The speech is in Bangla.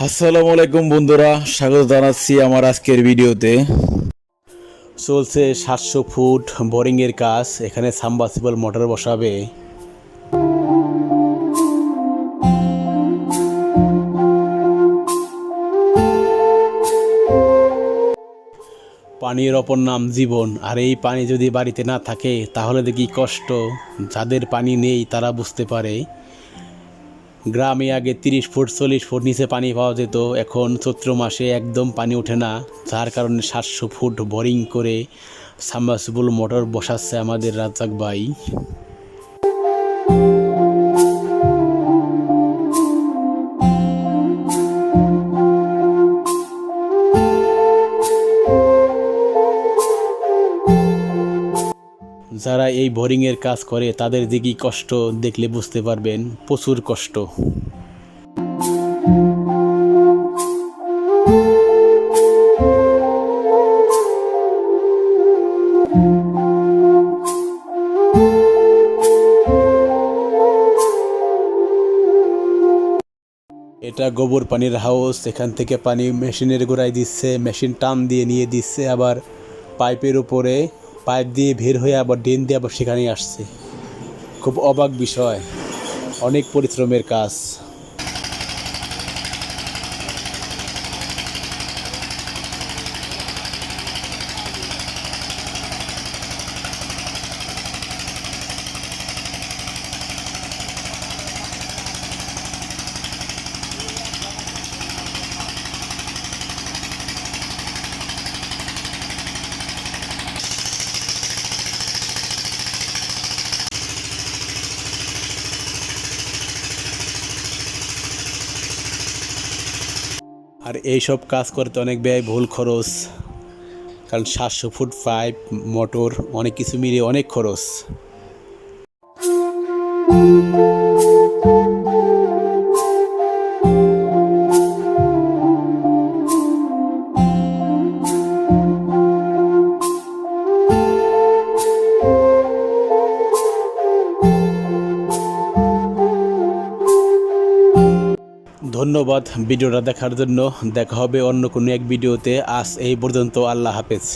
আসসালামু আলাইকুম বন্ধুরা, স্বাগত জানাচ্ছি আমার আজকের ভিডিওতে। চলছে 700 ফুট বোরিংয়ের কাজ। এখানে সাবমার্সিবল মোটর বসাবে। পানির অপর নাম জীবন, আর এই পানি যদি বাড়িতে না থাকে তাহলে দেখি কষ্ট। যাদের পানি নেই তারা বুঝতে পারে। গ্রামে আগে 30 ফুট 40 ফুট নিচে পানি পাওয়া যেত, এখন চৈত্র মাসে একদম পানি ওঠে না, যার কারণে 700 ফুট বোরিং করে সাবমার্সিবল মোটর বসাচ্ছে আমাদের রাজ্জাক ভাই। যারা এই বোরিংয়ের কাজ করে তাদের দিকেই কষ্ট দেখলে বুঝতে পারবেন, প্রচুর কষ্ট। এটা গোবর পানির হাউস। এখান থেকে পানি মেশিনের গোড়ায় দিচ্ছে, মেশিন টান দিয়ে নিয়ে দিচ্ছে, আবার পাইপের উপরে পাইপ দিয়ে বের হয়ে আবার ড্রেন দিয়ে আবার সেখানেই আসছে। খুব অবাক বিষয়, অনেক পরিশ্রমের কাজ। আর এইসব কাজ করতে অনেক ব্যয়বহুল খরচ, কারণ 700 ফুট পাইপ, মোটর, অনেক কিছু মিলিয়ে অনেক খরচ। ধন্যবাদ ভিডিওটা দেখার জন্য। দেখা হবে অন্য কোনো এক ভিডিওতে। আজ এই পর্যন্ত, আল্লাহ হাফেজ।